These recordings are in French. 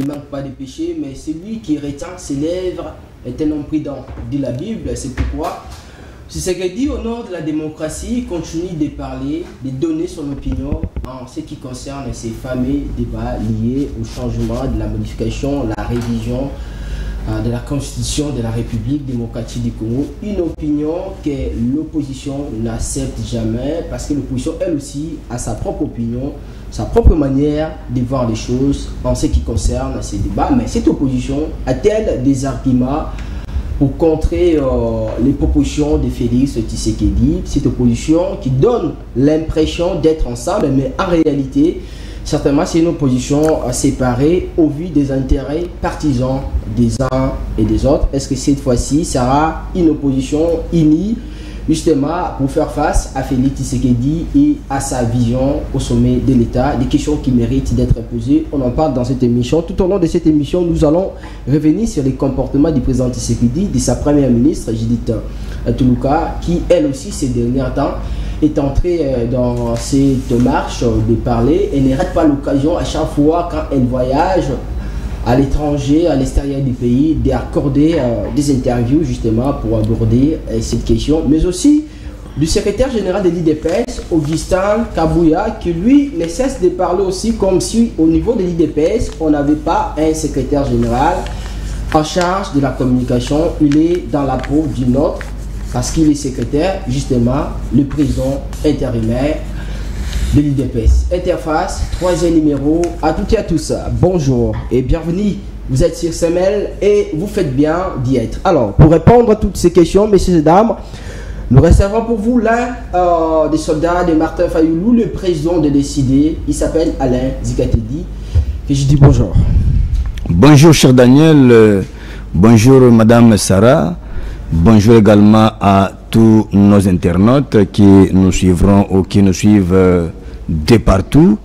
ne manque pas de péché, mais celui qui retient ses lèvres est un homme prudent, dit la Bible. C'est pourquoi Tshisekedi, au nom de la démocratie, continue de parler, de donner son opinion en ce qui concerne ces fameux débats liés au changement de la modification, la révision de la Constitution de la République démocratique du Congo. Une opinion que l'opposition n'accepte jamais parce que l'opposition, elle aussi, a sa propre opinion, sa propre manière de voir les choses en ce qui concerne ces débats. Mais cette opposition a-t-elle des arguments pour contrer les propositions de Félix Tshisekedi? Cette opposition qui donne l'impression d'être ensemble, mais en réalité, certainement, c'est une opposition séparée au vu des intérêts partisans des uns et des autres. Est-ce que cette fois-ci sera une opposition unie, justement, pour faire face à Félix Tshisekedi et à sa vision au sommet de l'État? Des questions qui méritent d'être posées. On en parle dans cette émission. Tout au long de cette émission, nous allons revenir sur les comportements du président Tshisekedi, de sa première ministre, Judith Tuluka, qui, elle aussi, ces derniers temps, est entrée dans cette marche de parler et ne rate pas l'occasion à chaque fois quand elle voyage à l'étranger, à l'extérieur du pays, d'accorder des interviews justement pour aborder cette question, mais aussi du secrétaire général de l'IDPS, Augustin Kabouya, qui lui ne cesse de parler aussi comme si au niveau de l'IDPS, on n'avait pas un secrétaire général en charge de la communication. Il est dans la peau d'une autre, parce qu'il est secrétaire, justement, le président intérimaire de l'IDPS. Interface, troisième numéro, à toutes et à tous. Bonjour et bienvenue. Vous êtes sur CML et vous faites bien d'y être. Alors, pour répondre à toutes ces questions, messieurs et dames, nous recevons pour vous l'un des soldats de Martin Fayoulou, le président de décider. Il s'appelle Alain Zikatedi. Et je dis bonjour. Bonjour, cher Daniel. Bonjour, madame Sarah. Bonjour également à tous nos internautes qui nous suivront ou qui nous suivent de partout.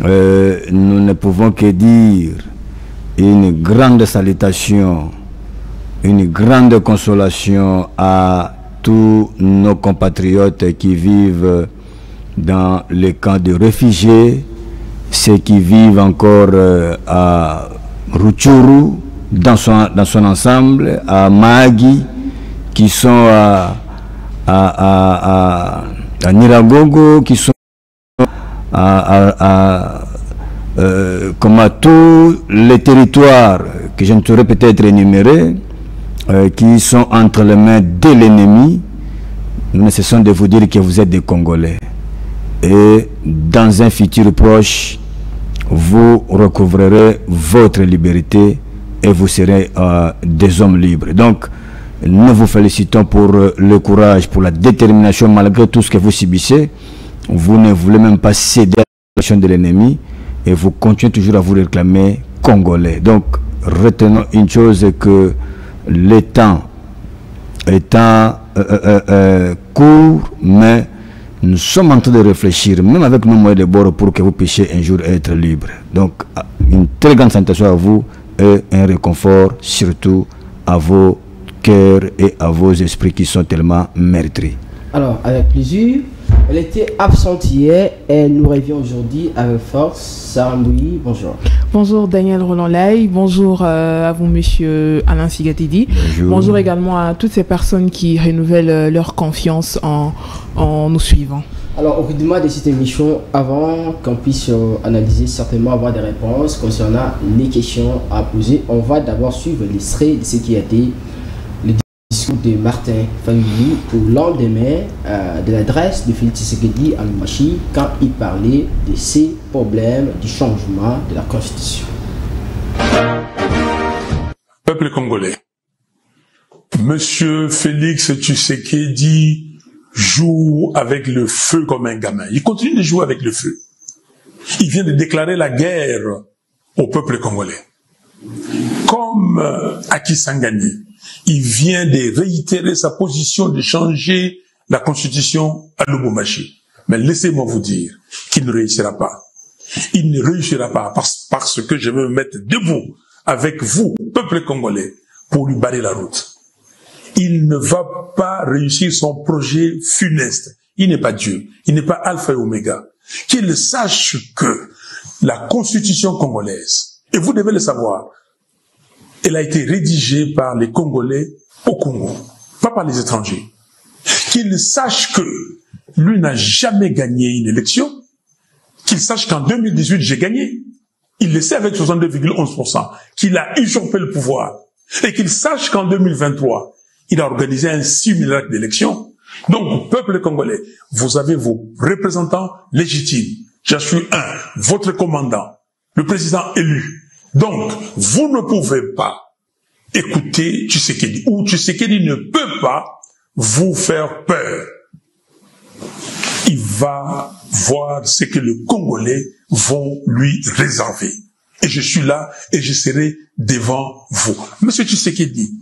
Nous ne pouvons que dire une grande salutation, une grande consolation à tous nos compatriotes qui vivent dans les camps de réfugiés, ceux qui vivent encore à Rutshuru dans son ensemble, à Mahagi, qui sont à Niragogo, qui sont comme à tous les territoires que je ne saurais peut-être énumérer, qui sont entre les mains de l'ennemi. Nous ne cessons de vous dire que vous êtes des Congolais. Et dans un futur proche, vous recouvrerez votre liberté et vous serez des hommes libres. Donc, nous vous félicitons pour le courage, pour la détermination malgré tout ce que vous subissez. Vous ne voulez même pas céder à l'action de l'ennemi et vous continuez toujours à vous réclamer Congolais. Donc, retenons une chose, que le temps étant court, mais nous sommes en train de réfléchir, même avec nos moyens de bord, pour que vous puissiez un jour être libre. Donc, une très grande salutation à vous et un réconfort surtout à vos cœurs et à vos esprits qui sont tellement meurtris. Alors, avec plaisir. Elle était absente hier et nous revient aujourd'hui avec force. Sarah Mbouyi, bonjour. Bonjour Daniel Roland-Lay, bonjour à vous monsieur Alain Zikatedi. Bonjour également à toutes ces personnes qui renouvellent leur confiance en nous suivant. Alors, au rythme de cette émission, avant qu'on puisse analyser, certainement avoir des réponses concernant les questions à poser, on va d'abord suivre l'extrait de ce qui a été le discours de Martin Fayoulou au lendemain de l'adresse de Félix Tshisekedi à Lubumbashi quand il parlait de ces problèmes du changement de la Constitution. Peuple congolais, Monsieur Félix Tshisekedi joue avec le feu comme un gamin. Il continue de jouer avec le feu. Il vient de déclarer la guerre au peuple congolais. Comme Aki Sangani, il vient de réitérer sa position de changer la constitution à Lubumbashi. Mais laissez-moi vous dire qu'il ne réussira pas. Il ne réussira pas parce que je veux me mettre debout avec vous, peuple congolais, pour lui barrer la route. Il ne va pas réussir son projet funeste. Il n'est pas Dieu. Il n'est pas Alpha et Oméga. Qu'il sache que la constitution congolaise Et vous devez le savoir. Elle a été rédigée par les Congolais au Congo, pas par les étrangers. Qu'ils sachent que lui n'a jamais gagné une élection, qu'il sache qu'en 2018, j'ai gagné. Il le sait avec 62,11%, qu'il a usurpé le pouvoir. Et qu'il sache qu'en 2023, il a organisé un simulacre d'élection. Donc, peuple congolais, vous avez vos représentants légitimes. Je suis votre commandant, le président élu. Donc, vous ne pouvez pas écouter Tshisekedi, ou Tshisekedi ne peut pas vous faire peur. Il va voir ce que les Congolais vont lui réserver. Et je suis là et je serai devant vous. Monsieur Tshisekedi,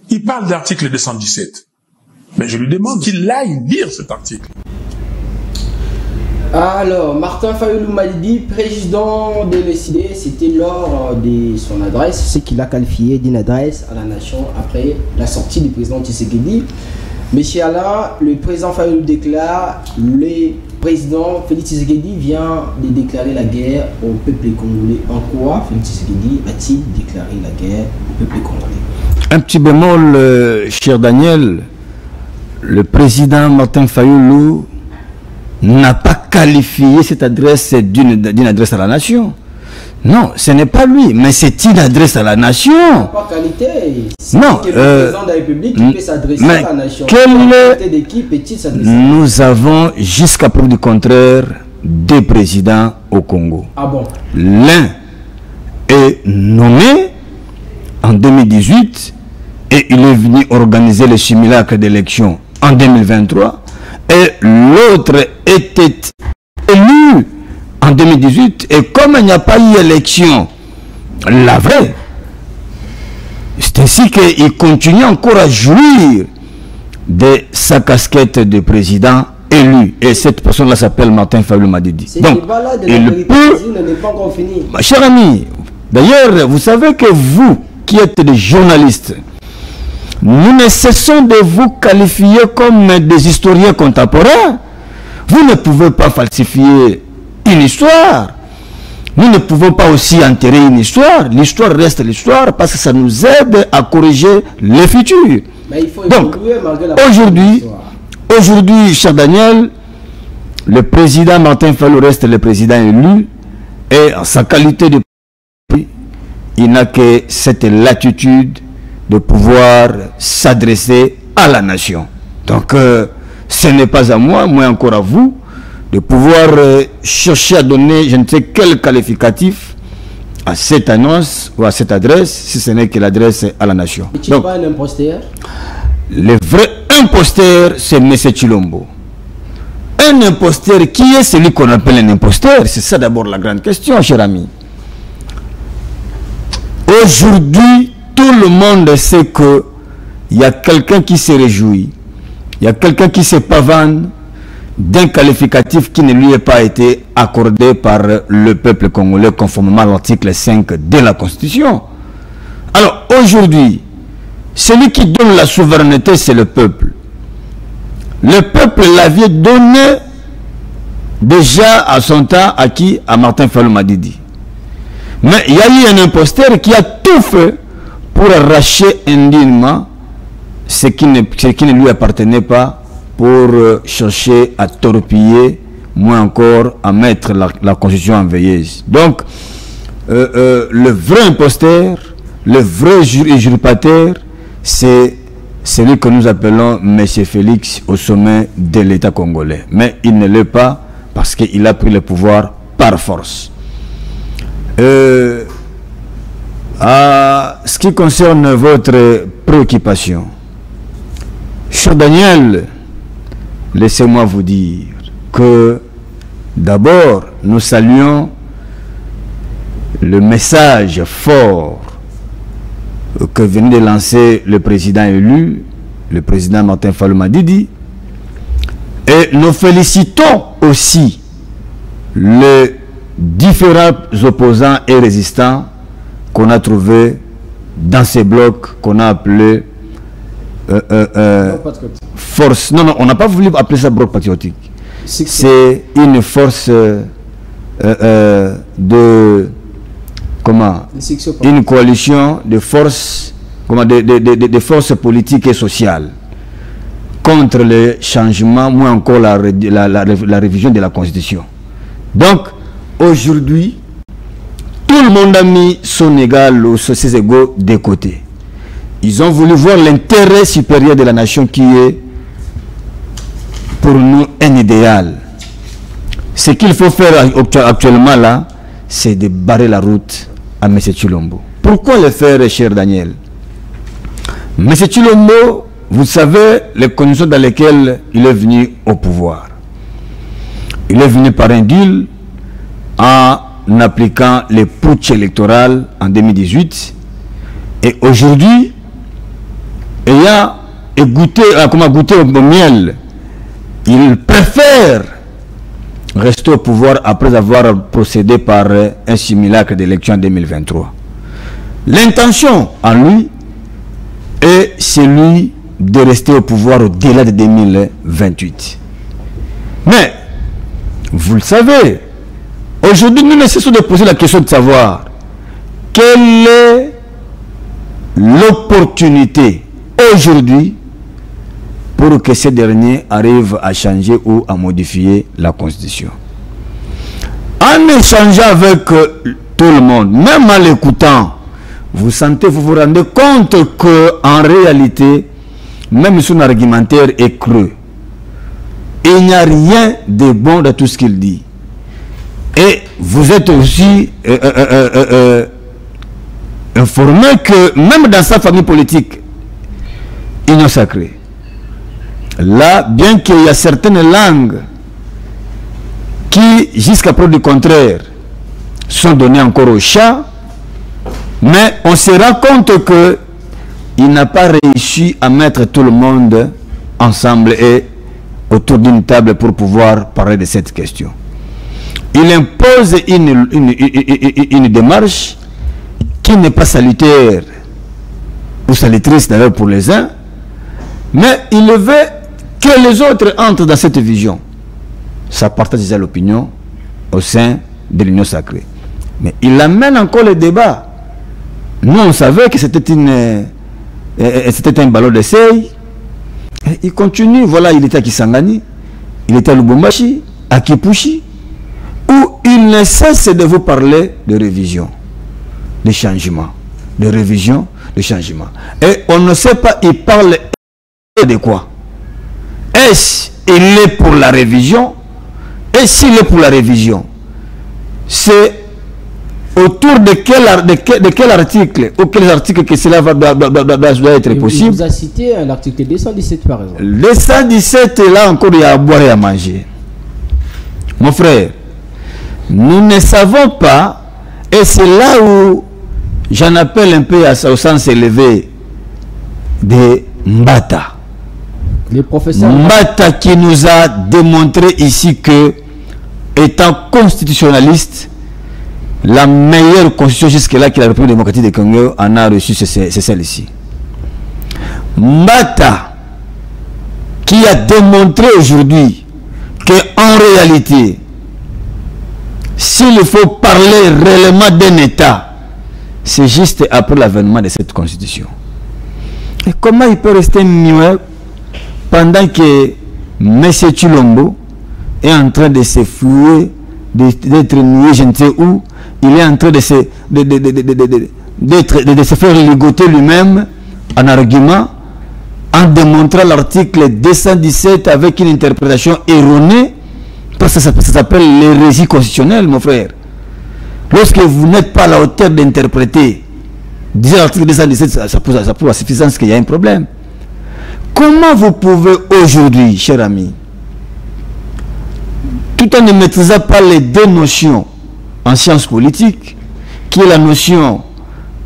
il parle de l'article 217. Mais je lui demande qu'il aille lire cet article. Alors, Martin Fayulu Malidi, président de l'ECD, c'était lors de son adresse, ce qu'il a qualifié d'une adresse à la nation après la sortie du président Tshisekedi. Monsieur Alain, le président Fayulu déclare, le président Félix Tshisekedi vient de déclarer la guerre au peuple congolais. En quoi Félix Tshisekedi a-t-il déclaré la guerre au peuple congolais? Un petit bémol, cher Daniel, le président Martin Fayulu n'a pas qualifié cette adresse d'une adresse à la nation. Non, ce n'est pas lui, mais c'est une adresse à la nation. Pas qualité. Non, le président de la République qui peut s'adresser à la nation. Nous avons jusqu'à preuve du contraire deux présidents au Congo. Ah bon? L'un est nommé en 2018 et il est venu organiser le simulacre d'élection en 2023 et l'autre était élu en 2018 et comme il n'y a pas eu élection, la vraie, c'est ainsi qu'il continue encore à jouir de sa casquette de président élu. Et cette personne-là s'appelle Martin Fayulu Malidi. Donc, il peut... Cher ami, d'ailleurs, vous savez que vous, qui êtes des journalistes, nous ne cessons de vous qualifier comme des historiens contemporains. Vous ne pouvez pas falsifier une histoire. Nous ne pouvons pas aussi enterrer une histoire. L'histoire reste l'histoire parce que ça nous aide à corriger le futur. Mais il faut donc, aujourd'hui, cher Daniel, le président Martin Fayulu reste le président élu et en sa qualité de président, il n'a que cette latitude de pouvoir s'adresser à la nation. Donc, ce n'est pas à moi, moins encore à vous, de pouvoir chercher à donner je ne sais quel qualificatif à cette annonce ou à cette adresse, si ce n'est que l'adresse à la nation. Et tu n'es pas un imposteur? Le vrai imposteur, c'est M. Chilombo. Un imposteur, qui est celui qu'on appelle un imposteur? C'est ça d'abord la grande question, cher ami. Aujourd'hui, tout le monde sait qu'il y a quelqu'un qui se réjouit, il y a quelqu'un qui se pavane d'un qualificatif qui ne lui ait pas été accordé par le peuple congolais conformément à l'article 5 de la Constitution. Alors aujourd'hui, celui qui donne la souveraineté, c'est le peuple. Le peuple l'avait donné déjà à son temps à qui? À Martin Fayulu Malidi. Mais il y a eu un imposteur qui a tout fait pour arracher indignement ce qui ne lui appartenait pas, pour chercher à torpiller, moins encore à mettre la Constitution en veilleuse. Donc, le vrai imposteur, le vrai usurpateur, c'est celui que nous appelons M. Félix au sommet de l'État congolais. Mais il ne l'est pas parce qu'il a pris le pouvoir par force. À ce qui concerne votre préoccupation, cher Daniel, laissez-moi vous dire que d'abord, nous saluons le message fort que venait de lancer le président élu, le président Martin Fayulu Malidi, et nous félicitons aussi les différents opposants et résistants qu'on a trouvés dans ces blocs qu'on a appelés force. Non, on n'a pas voulu appeler ça bloc patriotique. C'est une force de comment, une coalition de forces, comment, de forces politiques et sociales contre le changement, moins encore la révision de la Constitution. Donc, aujourd'hui, tout le monde a mis son égal ou ses égaux de côté. Ils ont voulu voir l'intérêt supérieur de la nation qui est pour nous un idéal. Ce qu'il faut faire actuellement là, c'est de barrer la route à M. Tshilombo. Pourquoi le faire, cher Daniel? M. Tshilombo, vous savez les conditions dans lesquelles il est venu au pouvoir. Il est venu par un deal en appliquant les putsch électoral en 2018. Et aujourd'hui, ayant goûté au miel, il préfère rester au pouvoir après avoir procédé par un simulacre d'élection en 2023. L'intention en lui est celui de rester au pouvoir au-delà de 2028. Mais, vous le savez, aujourd'hui nous ne cessons de poser la question de savoir quelle est l'opportunité aujourd'hui pour que ces derniers arrivent à changer ou à modifier la Constitution. En échangeant avec tout le monde, même en l'écoutant, vous vous rendez compte qu'en réalité, même son argumentaire est creux. Il n'y a rien de bon dans tout ce qu'il dit. Et vous êtes aussi informé que même dans sa famille politique, Union Sacrée, là, bien qu'il y a certaines langues qui, jusqu'à preuve du contraire, sont données encore au chat, mais on se rend compte que il n'a pas réussi à mettre tout le monde ensemble et autour d'une table pour pouvoir parler de cette question. Il impose une démarche qui n'est pas salutaire ou salutatrice d'ailleurs pour les uns, mais il veut que les autres entrent dans cette vision. Ça partage déjà l'opinion au sein de l'Union Sacrée. Mais il amène encore le débat. Nous, on savait que c'était un ballon d'essai. Il continue. Voilà, il était à Kisangani, il était à Lubumbashi, à Kipushi, où il ne cesse de vous parler de révision, de changement, de révision, de changement. Et on ne sait pas, il parle de quoi. Est-ce qu'il est pour la révision? Et s'il est pour la révision, c'est autour de quel article ou quels articles que cela doit être possible? Il vous a cité l'article 217 par exemple. Le 217, là encore, il y a à boire et à manger. Mon frère, nous ne savons pas, et c'est là où j'en appelle un peu au sens élevé de Mbata. Les professeurs Mbata qui nous a démontré ici que, étant constitutionnaliste, la meilleure constitution jusque-là que la République démocratique du Congo en a reçu, c'est celle-ci. Mbata qui a démontré aujourd'hui qu'en réalité, s'il faut parler réellement d'un État, c'est juste après l'avènement de cette constitution. Et comment il peut rester muet pendant que M. Tshilombo est en train de se fouer, d'être noué, je ne sais où, il est en train de se faire ligoter lui-même en argument, en démontrant l'article 217 avec une interprétation erronée, parce que ça s'appelle l'hérésie constitutionnelle, mon frère. Lorsque vous n'êtes pas à la hauteur d'interpréter, disons l'article 217, ça prouve à suffisance qu'il y a un problème. Comment vous pouvez aujourd'hui, cher ami, tout en ne maîtrisant pas les deux notions en sciences politiques, qui est la notion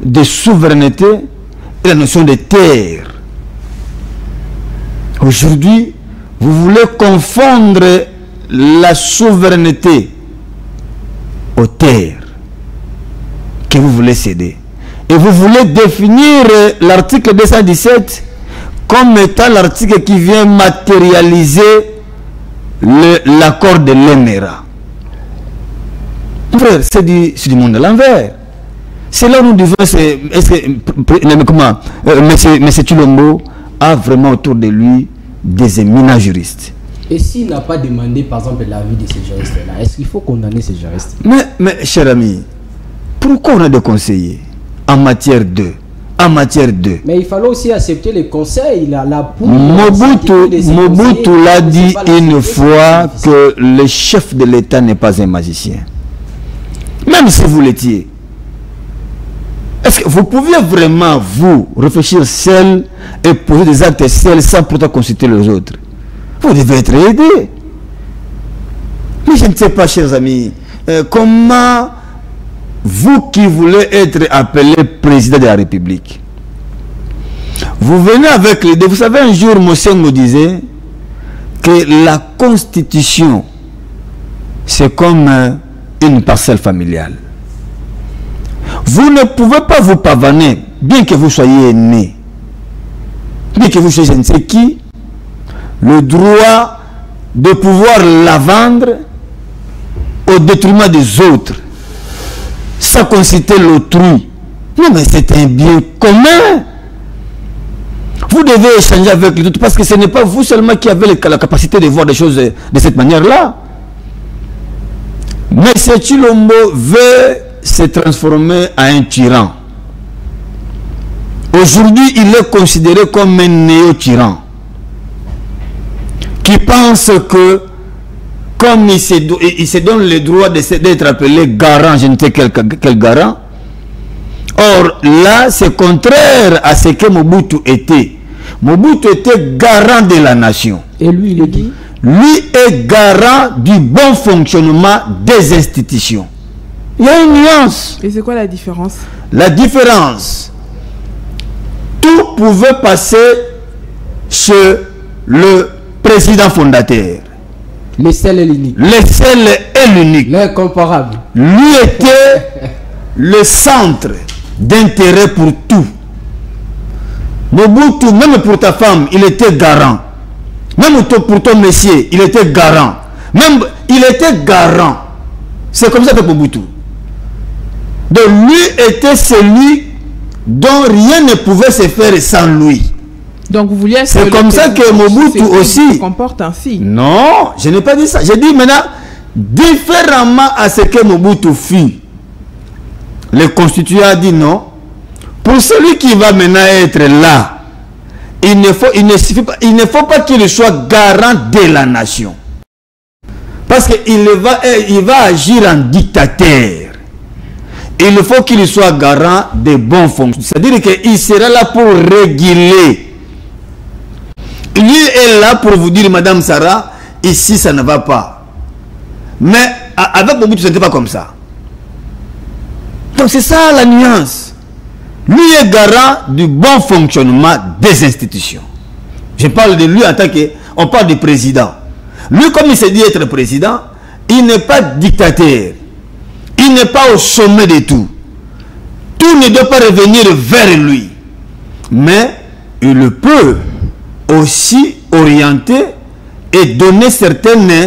de souveraineté et la notion de terre. Aujourd'hui, vous voulez confondre la souveraineté aux terres que vous voulez céder. Et vous voulez définir l'article 217 comme étant l'article qui vient matérialiser l'accord de l'Emera. Frère, c'est du monde à l'envers. C'est là où nous devons... Est-ce que comment M. Tshilombo a vraiment autour de lui des éminents juristes. Et s'il n'a pas demandé, par exemple, l'avis de ces juristes-là, est-ce qu'il faut condamner ces juristes? Mais, cher ami, pourquoi on a des conseillers en matière de... Mais il fallait aussi accepter les conseils. Mobutu l'a dit une fois que le chef de l'État n'est pas un magicien. Même si vous l'étiez. Est-ce que vous pouviez vraiment, vous, réfléchir seul et poser des actes seuls sans pourtant consulter les autres? Vous devez être aidé. Mais je ne sais pas, chers amis, comment vous qui voulez être appelé président de la République, vous venez avec l'idée. Vous savez, un jour, Mossène nous disait que la Constitution, c'est comme une parcelle familiale. Vous ne pouvez pas vous pavaner, bien que vous soyez né, bien que vous soyez je ne sais qui, le droit de pouvoir la vendre au détriment des autres, sans consulter l'autrui. Non, mais c'est un bien commun. Vous devez échanger avec les autres, parce que ce n'est pas vous seulement qui avez la capacité de voir des choses de cette manière-là. Mais M. Tshilombo veut se transformer en un tyran. Aujourd'hui, il est considéré comme un néo-tyran qui pense que comme il se donne le droit d'être appelé garant, je ne sais quel garant. Or là, c'est contraire à ce que Mobutu était. Mobutu était garant de la nation. Et lui, il le dit. Lui est garant du bon fonctionnement des institutions. Il y a une nuance. Et c'est quoi la différence? La différence, tout pouvait passer chez le président fondateur. Le seul et l'unique. Le seul et l'unique. L'incomparable. Lui était le centre d'intérêt pour tout. Mobutu, même pour ta femme, il était garant. Même pour ton monsieur, il était garant. Même, il était garant. C'est comme ça que Mobutu. Donc lui était celui dont rien ne pouvait se faire sans lui. Donc vous vouliez... C'est comme ça que Mobutu aussi se comporte ainsi. Non, je n'ai pas dit ça. J'ai dit maintenant, différemment à ce que Mobutu fit, le constituant a dit non. Pour celui qui va maintenant être là, il ne faut pas qu'il soit garant de la nation. Parce qu'il va agir en dictateur. Il faut qu'il soit garant des bons fonctions. C'est-à-dire qu'il sera là pour réguler. Lui est là pour vous dire, Madame Sarah, ici ça ne va pas. Mais avec Mobutu, ce n'était pas comme ça. Donc c'est ça la nuance. Lui est garant du bon fonctionnement des institutions. Je parle de lui en tant que... On parle du président. Lui, comme il s'est dit être président, il n'est pas dictateur. Il n'est pas au sommet de tout. Tout ne doit pas revenir vers lui. Mais il peut aussi orienter et donner certaines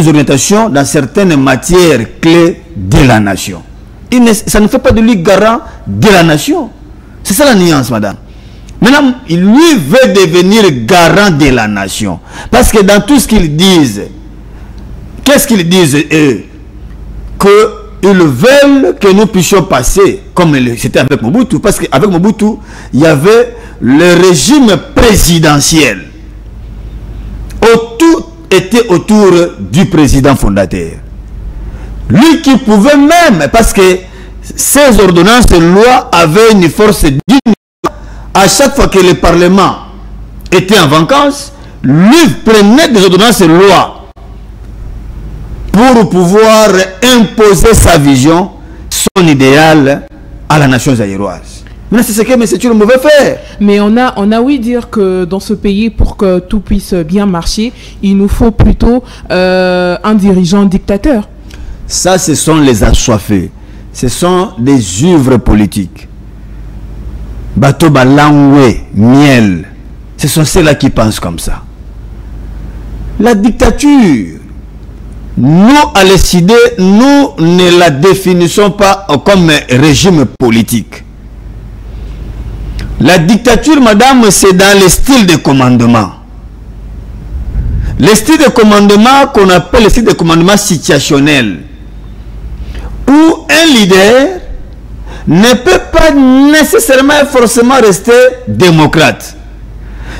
orientations dans certaines matières clés de la nation. Ça ne fait pas de lui garant de la nation. C'est ça la nuance, madame. Maintenant, lui veut devenir garant de la nation. Parce que dans tout ce qu'ils disent, qu'est-ce qu'ils disent eux? Qu'ils veulent que nous puissions passer, comme c'était avec Mobutu, parce qu'avec Mobutu, il y avait le régime présidentiel. Tout était autour du président fondateur. Lui qui pouvait même, parce que ces ordonnances de loi avaient une force d'une. À chaque fois que le Parlement était en vacances, lui prenait des ordonnances de loi pour pouvoir imposer sa vision, son idéal à la nation zaïroise. Mais c'est ce que M. Tshilombo veut faire. Mais on a ouï dire que dans ce pays, pour que tout puisse bien marcher, il nous faut plutôt un dirigeant dictateur. Ça, ce sont les assoiffés. Ce sont des œuvres politiques. Bateau Balangwe, miel. Ce sont ceux-là qui pensent comme ça. La dictature nous, à l'ECD, nous ne la définissons pas comme un régime politique. La dictature, madame, c'est dans le style de commandement. Le style de commandement qu'on appelle le style de commandement situationnel, où un leader ne peut pas nécessairement et forcément rester démocrate,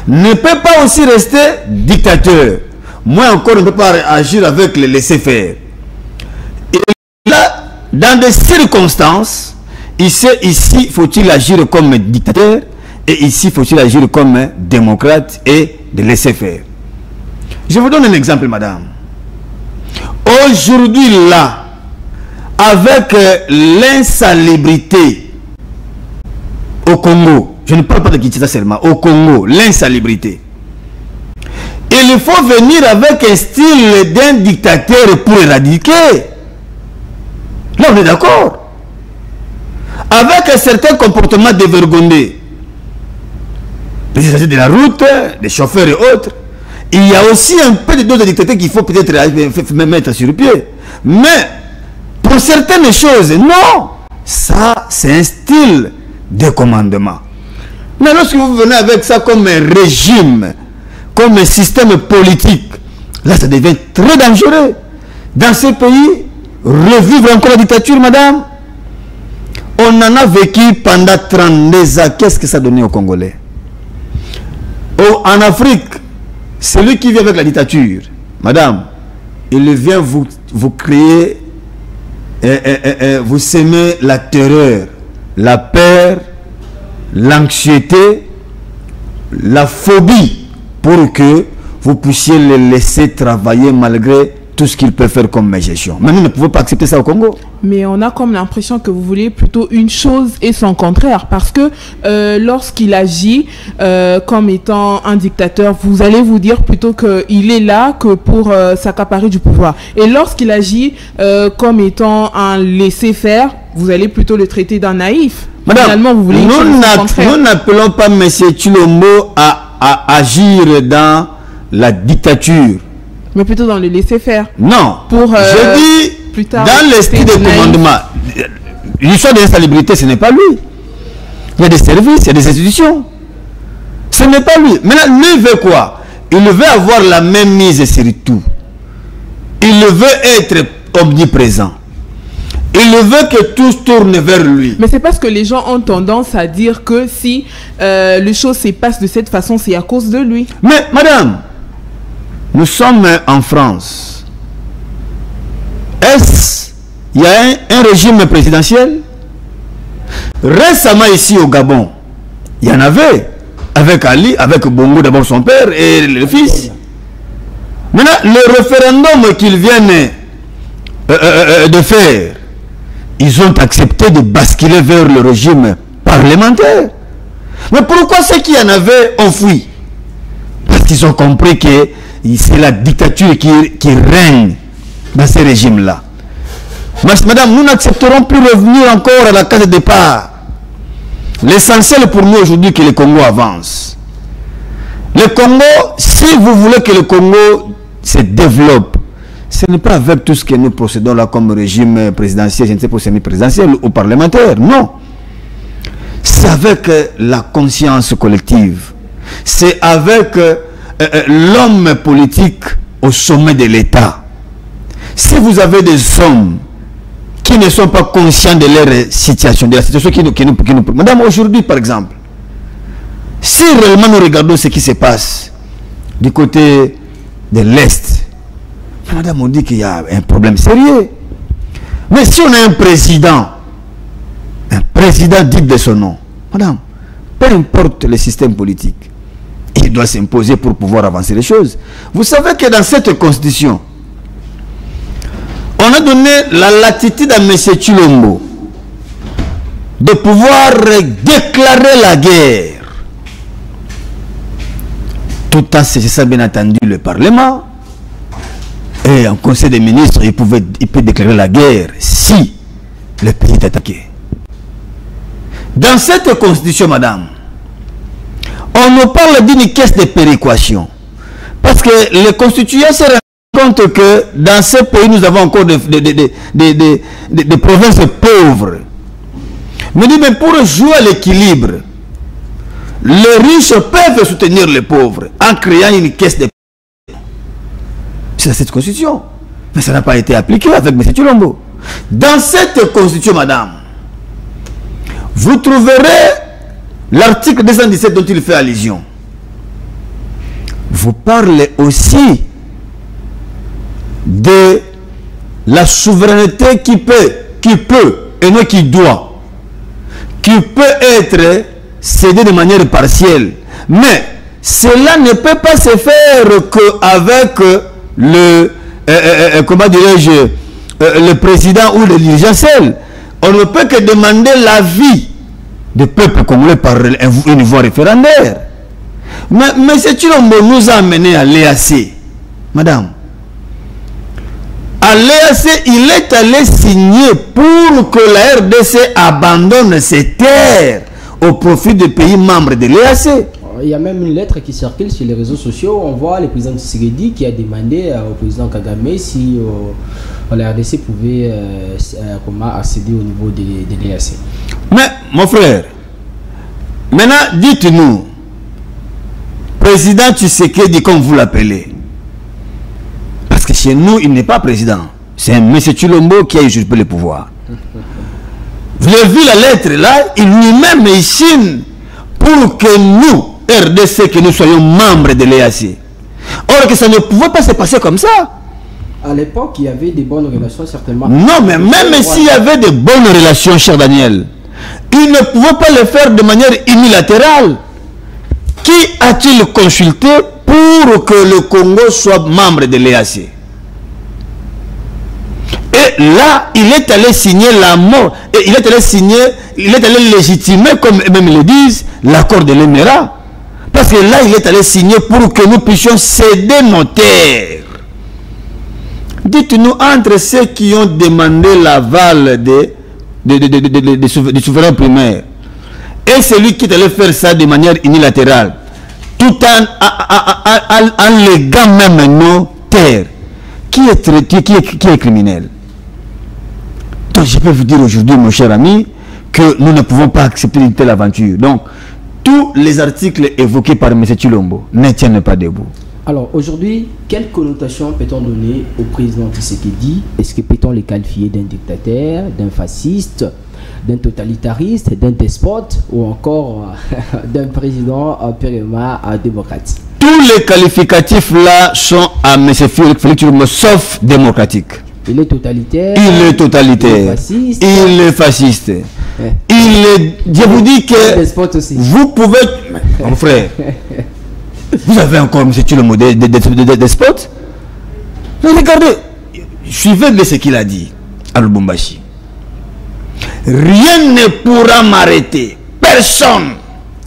ne peut pas aussi rester dictateur, moins encore ne peut pas agir avec le laisser-faire. Et là, dans des circonstances, ici faut-il agir comme dictateur et ici faut-il agir comme démocrate et de laisser-faire. Je vous donne un exemple, madame. Aujourd'hui, là, avec l'insalubrité au Congo, je ne parle pas de Kinshasa seulement, au Congo, l'insalubrité, il faut venir avec un style d'un dictateur pour éradiquer. Là, on est d'accord. Avec un certain comportement dévergondé, les usagers de la route, les chauffeurs et autres, il y a aussi un peu de doses de dictateur qu'il faut peut-être mettre sur le pied. Mais, pour certaines choses, non. Ça, c'est un style de commandement. Mais lorsque vous venez avec ça comme un régime, comme un système politique, là, ça devient très dangereux. Dans ce pays, revivre encore la dictature, madame, on en a vécu pendant 32 ans. Qu'est-ce que ça donnait aux Congolais? En Afrique, celui qui vient avec la dictature, madame, il vient vous créer, vous semer la terreur, la peur, l'anxiété, la phobie, pour que vous puissiez les laisser travailler malgré tout ce qu'ils peuvent faire comme gestion. Mais nous ne pouvons pas accepter ça au Congo. Mais on a comme l'impression que vous voulez plutôt une chose et son contraire. Parce que lorsqu'il agit comme étant un dictateur, vous allez vous dire plutôt qu'il est là que pour s'accaparer du pouvoir. Et lorsqu'il agit comme étant un laisser-faire, vous allez plutôt le traiter d'un naïf. Madame, finalement, vous voulez nous n'appelons pas M. Tshilombo à agir dans la dictature. Mais plutôt dans le laisser-faire. Non. Je dis plus tard, dans l'esprit de commandement. L'histoire de l'insalubrité, ce n'est pas lui. Il y a des services, il y a des institutions. Ce n'est pas lui. Maintenant, lui veut quoi? Il veut avoir la même mise sur tout. Il veut être omniprésent. Il veut que tout tourne vers lui. Mais c'est parce que les gens ont tendance à dire que si les choses se passent de cette façon, c'est à cause de lui. Mais madame, nous sommes en France. Est-ce qu'il y a un régime présidentiel? Récemment ici au Gabon, il y en avait. Avec Ali, avec Bongo, d'abord son père et le fils. Maintenant, le référendum qu'ils viennent de faire, ils ont accepté de basculer vers le régime parlementaire. Mais pourquoi ceux qui en avaient ont fui? Parce qu'ils ont compris que c'est la dictature qui règne dans ces régimes-là. Madame, nous n'accepterons plus revenir encore à la case de départ. L'essentiel pour nous aujourd'hui, c'est que le Congo avance. Le Congo, si vous voulez que le Congo se développe, ce n'est pas avec tout ce que nous procédons là comme régime présidentiel, je ne sais pas si c'est présidentiel ou parlementaire, non. C'est avec la conscience collective. C'est avec l'homme politique au sommet de l'État. Si vous avez des hommes qui ne sont pas conscients de leur situation, de la situation qui nous... Madame, aujourd'hui par exemple, si réellement nous regardons ce qui se passe du côté de l'Est, madame, on dit qu'il y a un problème sérieux. Mais si on a un président digne de son nom, madame, peu importe le système politique, il doit s'imposer pour pouvoir avancer les choses. Vous savez que dans cette constitution, on a donné la latitude à M. Tshilombo de pouvoir déclarer la guerre. Tout en saisissant bien entendu le Parlement. Et en Conseil des ministres, il peut déclarer la guerre si le pays est attaqué. Dans cette constitution, madame, on nous parle d'une caisse de péréquation. Parce que les constituants compte que dans ce pays, nous avons encore des provinces pauvres. Mais dit, mais pour jouer à l'équilibre, les riches peuvent soutenir les pauvres en créant une caisse de... C'est cette constitution. Mais ça n'a pas été appliqué avec M. Tshilombo. Dans cette constitution, madame, vous trouverez l'article 217 dont il fait allusion. Vous parlez aussi de la souveraineté qui peut et non qui doit, qui peut être cédée de manière partielle. Mais cela ne peut pas se faire qu'avec le, comment dirais-je, le président ou le dirigeant seul. On ne peut que demander l'avis du peuple congolais par une voie référendaire. Mais M. Tshilombo nous a amené à l'EAC. Madame, à l'EAC, il est allé signer pour que la RDC abandonne ses terres au profit des pays membres de l'EAC. Il y a même une lettre qui circule sur les réseaux sociaux. On voit le président Tshisekedi qui a demandé au président Kagame si la RDC pouvait accéder au niveau de l'EAC. Mais, mon frère, maintenant, dites-nous, président Tshisekedi, comme vous l'appelez, parce que chez nous, il n'est pas président. C'est M. Tshilombo qui a usurpé le pouvoir. Vous avez vu la lettre là, il lui-même signe pour que nous, RDC, que nous soyons membres de l'EAC. Or que ça ne pouvait pas se passer comme ça. À l'époque, il y avait des bonnes relations, certainement. Non, mais même s'il y avait de bonnes relations, cher Daniel, il ne pouvait pas le faire de manière unilatérale. Qui a-t-il consulté pour que le Congo soit membre de l'EAC? Et là, il est allé signer la mort. Et il est allé légitimer, comme eux-mêmes le disent, l'accord de l'Émirat. Parce que là, il est allé signer pour que nous puissions céder nos terres. Dites-nous, entre ceux qui ont demandé l'aval des souverains primaires et celui qui est allé faire ça de manière unilatérale, tout en léguant même nos terres, qui est criminel? Donc je peux vous dire aujourd'hui, mon cher ami, que nous ne pouvons pas accepter une telle aventure. Donc, tous les articles évoqués par M. Tshilombo ne tiennent pas debout. Alors aujourd'hui, quelle connotation peut-on donner au président Tshisekedi? Est-ce que peut-on le qualifier d'un dictateur, d'un fasciste, d'un totalitariste, d'un despote ou encore d'un président purement démocratique? Tous les qualificatifs là sont à M. Félix Tshilombo, sauf démocratique. Il est totalitaire. Il est totalitaire. Il est fasciste. Il est fasciste. Il est... Je vous dis que vous pouvez... Mon frère, vous avez encore M. Tshilombo des despotes? Regardez, suivez bien ce qu'il a dit à Lubumbashi. Rien ne pourra m'arrêter. Personne.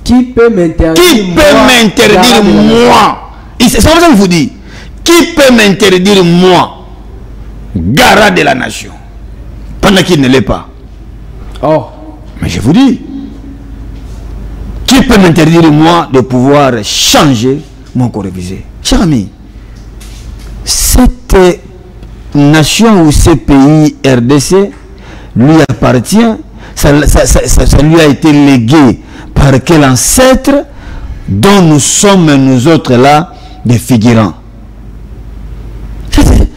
Qui peut m'interdire moi? C'est ça que je vous dis. Qui peut m'interdire moi, garant de la nation, pendant qu'il ne l'est pas? Oh. Mais je vous dis, qui peut m'interdire moi de pouvoir changer mon corps révisé? Cher ami, cette nation ou ce pays RDC lui appartient, ça lui a été légué par quel ancêtre dont nous sommes nous autres là des figurants.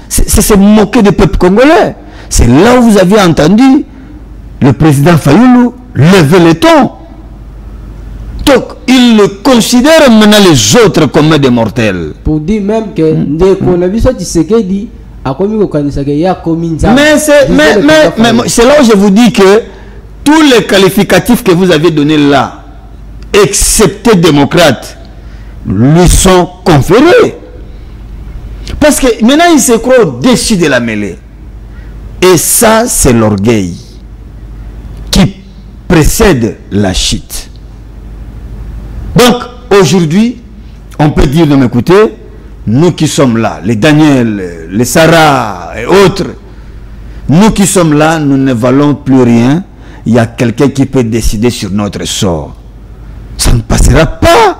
C'est se moquer du peuple congolais. C'est là où vous avez entendu le président Fayoulou lever le ton. Donc, il considère maintenant les autres comme des mortels. Pour dire même que mais c'est là où je vous dis que tous les qualificatifs que vous avez donnés là, excepté démocrate, lui sont conférés. Parce que maintenant, il se croit au-dessus de la mêlée. Et ça, c'est l'orgueil qui précède la chute. Donc, aujourd'hui, on peut dire de m'écouter, nous qui sommes là, les Daniel, les Sarah et autres, nous qui sommes là, nous ne valons plus rien. Il y a quelqu'un qui peut décider sur notre sort. Ça ne passera pas.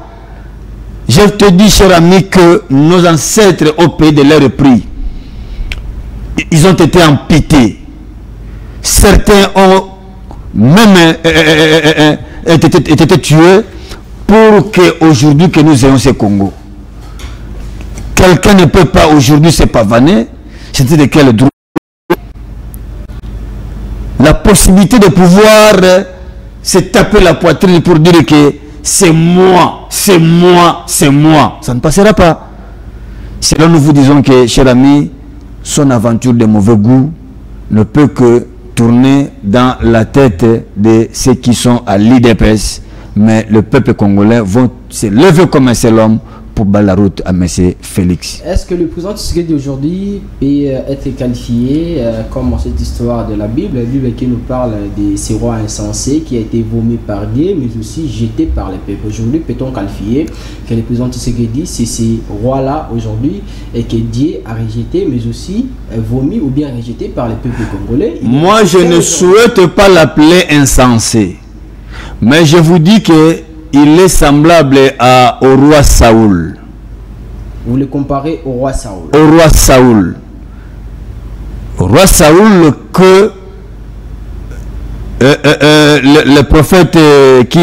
Je te dis, cher ami, que nos ancêtres au pays de leur prix, ils ont été amputés. Certains ont même été tués pour qu'aujourd'hui que nous ayons ce Congo. Quelqu'un ne peut pas aujourd'hui se pavaner. C'est de quel droit? La possibilité de pouvoir se taper la poitrine pour dire que c'est moi, c'est moi, c'est moi. Ça ne passera pas. C'est là nous vous disons que, cher ami, son aventure de mauvais goût ne peut que tourner dans la tête de ceux qui sont à l'IDPS, mais le peuple congolais va se lever comme un seul homme pour battre la route à M. Félix. Est-ce que le président Tshisekedi d'aujourd'hui peut être qualifié comme dans cette histoire de la Bible qui nous parle de ces rois insensés qui a été vomi par Dieu, mais aussi jeté par les peuples. Aujourd'hui, peut-on qualifier que le président Tshisekedi, c'est ces rois-là aujourd'hui et que Dieu a rejeté, mais aussi vomi ou bien rejeté par les peuples congolais? Moi, je ne souhaite pas l'appeler insensé, mais je vous dis que il est semblable au roi Saoul. Vous le comparez au roi Saoul? Au roi Saoul. Au roi Saoul que le prophète qui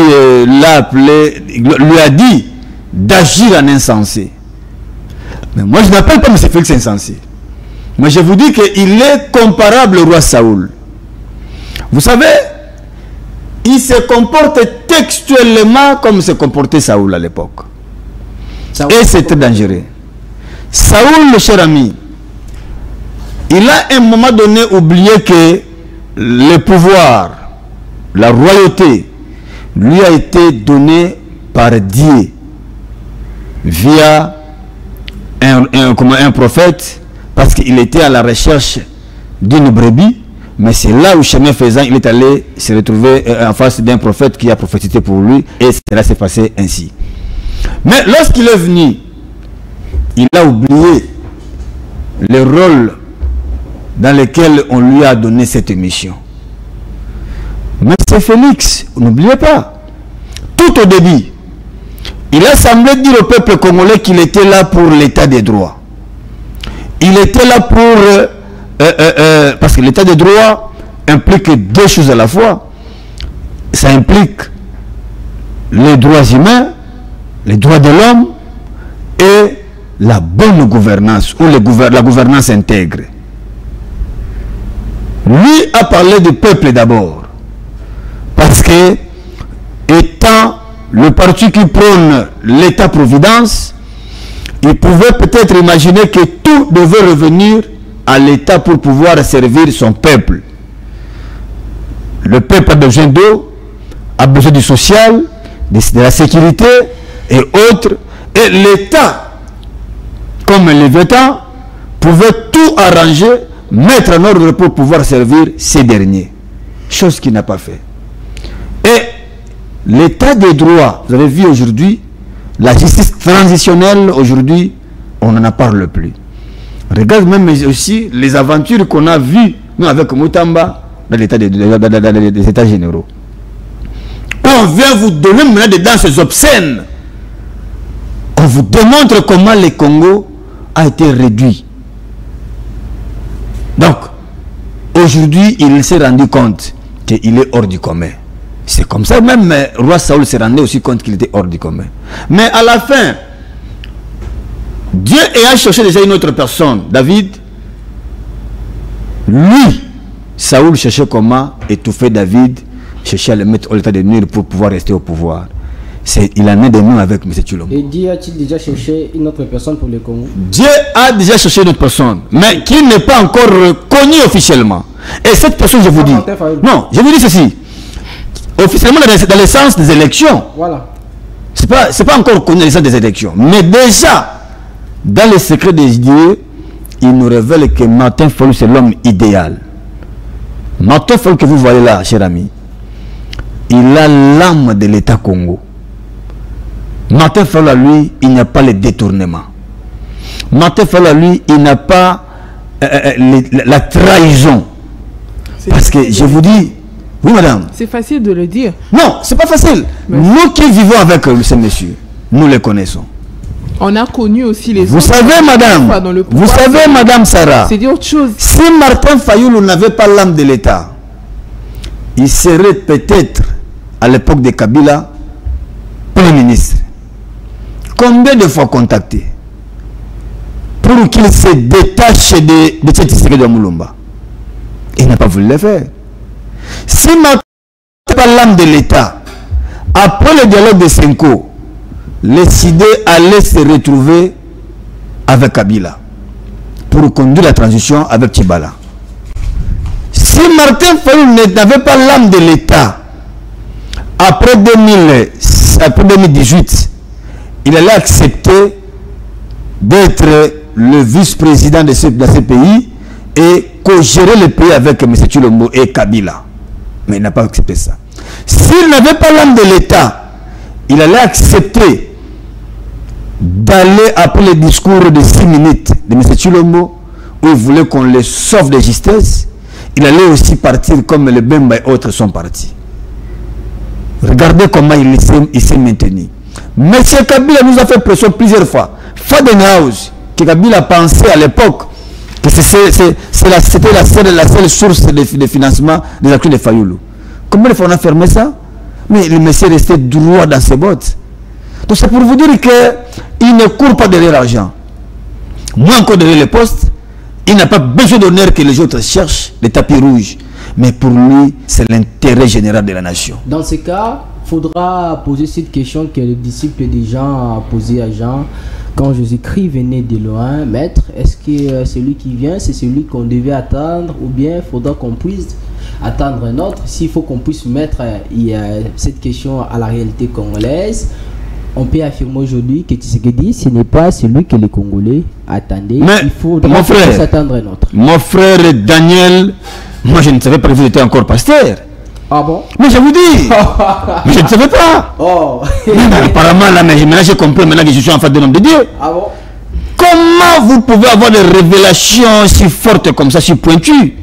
l'a appelé lui a dit d'agir en insensé. Mais moi je n'appelle pas M. Félix insensé. Mais je vous dis qu'il est comparable au roi Saoul. Vous savez, il se comporte textuellement comme se comportait Saoul à l'époque. Et c'était dangereux. Saoul, le cher ami, il a à un moment donné oublié que le pouvoir, la royauté, lui a été donné par Dieu via un prophète, parce qu'il était à la recherche d'une brebis. Mais c'est là où, chemin faisant, il est allé se retrouver en face d'un prophète qui a prophétisé pour lui. Et cela s'est passé ainsi. Mais lorsqu'il est venu, il a oublié le rôle dans lequel on lui a donné cette mission. Mais c'est Félix, n'oubliez pas. Tout au début, il a semblé dire au peuple congolais qu'il était là pour l'état des droits. Il était là pour... parce que l'état de droit implique deux choses à la fois. Ça implique les droits humains, les droits de l'homme et la bonne gouvernance ou la gouvernance intègre. Lui a parlé du peuple d'abord, parce que étant le parti qui prône l'état-providence, il pouvait peut-être imaginer que tout devait revenir à l'État pour pouvoir servir son peuple. Le peuple a besoin d'eau, a besoin du social, de la sécurité et autres. Et l'État, comme le Léviathan, pouvait tout arranger, mettre en ordre pour pouvoir servir ces derniers. Chose qu'il n'a pas fait. Et l'état des droits, vous avez vu aujourd'hui, la justice transitionnelle, aujourd'hui, on n'en parle plus. Regarde même aussi les aventures qu'on a vues, nous, avec Moutamba, dans l'état des états généraux. On vient vous donner maintenant dedans ces obscènes. On vous démontre comment le Congo a été réduit. Donc, aujourd'hui, il s'est rendu compte qu'il est hors du commun. C'est comme ça, même roi Saoul s'est rendu aussi compte qu'il était hors du commun. Mais à la fin, Dieu ayant cherché déjà une autre personne, David, lui, Saoul cherchait comment étouffer David, cherchait à le mettre au l'état de nuire pour pouvoir rester au pouvoir. Il en est de nous avec M. Tshilombo. Et Dieu a-t-il déjà cherché une autre personne pour le Congo? Dieu a déjà cherché une autre personne, mais qui n'est pas encore reconnue officiellement. Et cette personne, je vous dis, non, je vous dis ceci, officiellement dans le sens des élections, voilà. C'est pas encore connu dans le sens des élections, mais déjà, dans les secrets des dieux, il nous révèle que Martin Fayulu, c'est l'homme idéal. Martin Fayulu que vous voyez là, cher ami, il a l'âme de l'État Congo. Martin Fayulu, lui, il n'y a pas le détournement. Martin Fayulu, lui, il n'a pas la trahison. Parce que je vous dis, oui madame. C'est facile de le dire. Non, c'est pas facile. Mais nous qui vivons avec ce monsieur, nous le connaissons. On a connu aussi les Vous savez, madame Sarah, c'est dit autre chose. Si Martin Fayoulou n'avait pas l'âme de l'État, il serait peut-être, à l'époque de Kabila, Premier ministre. Combien de fois contacté pour qu'il se détache de cette série de Moulumba? Il n'a pas voulu le faire. Si Martin n'avait pas l'âme de l'État, après le dialogue de Senko, les idées allaient se retrouver avec Kabila pour conduire la transition avec Tibala. Si Martin Fayoulou n'avait pas l'âme de l'État, après 2018, il allait accepter d'être le vice-président de ce pays et co-gérer le pays avec M. Tshilombo et Kabila. Mais il n'a pas accepté ça. S'il n'avait pas l'âme de l'État, il allait accepter d'aller après le discours de 6 minutes de M. Tshilombo, où il voulait qu'on le sauve de justesse. Il allait aussi partir comme le Bemba et autres sont partis. Regardez comment il s'est maintenu. M. Kabila nous a fait pression plusieurs fois. Fadenhaus, que Kabila pensait à l'époque que c'était la seule source de financement des actions de Fayoulou. Comment il faut fermer ça? Mais le monsieur est resté droit dans ses bottes. Donc c'est pour vous dire qu'il ne court pas derrière l'argent. Moins encore derrière les postes. Il n'a pas besoin d'honneur que les autres cherchent, les tapis rouges. Mais pour lui, c'est l'intérêt général de la nation. Dans ce cas, il faudra poser cette question que le disciple de Jean a posée à Jean. Quand Jésus-Christ venait de loin, maître, est-ce que celui qui vient, c'est celui qu'on devait attendre, ou bien il faudra qu'on puisse attendre un autre? S'il faut qu'on puisse mettre cette question à la réalité congolaise, on peut affirmer aujourd'hui que Tshisekedi, ce n'est pas celui que les Congolais attendaient. Mais il faudra s'attendre un autre. Mon frère Daniel, moi je ne savais pas que vous étiez encore pasteur. Ah bon? Mais je vous dis, mais je ne savais pas. Oh. Mais apparemment, là, maintenant j'ai compris maintenant que je suis en face de l'homme de Dieu. Ah bon? Comment vous pouvez avoir des révélations si fortes comme ça, si pointues?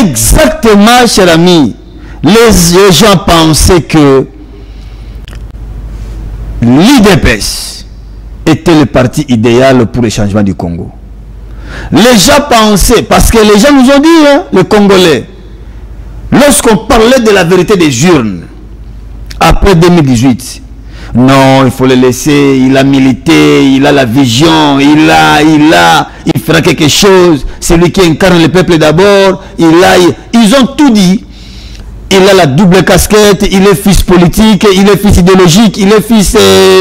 Exactement, cher ami. Les gens pensaient que l'IDPS était le parti idéal pour le changement du Congo. Les gens pensaient, parce que les gens nous ont dit, hein, les Congolais, lorsqu'on parlait de la vérité des urnes, après 2018, non, il faut le laisser, il a milité, il a la vision, il fera quelque chose, c'est lui qui incarne le peuple d'abord, ils ont tout dit. Il a la double casquette, il est fils politique, il est fils idéologique, il est fils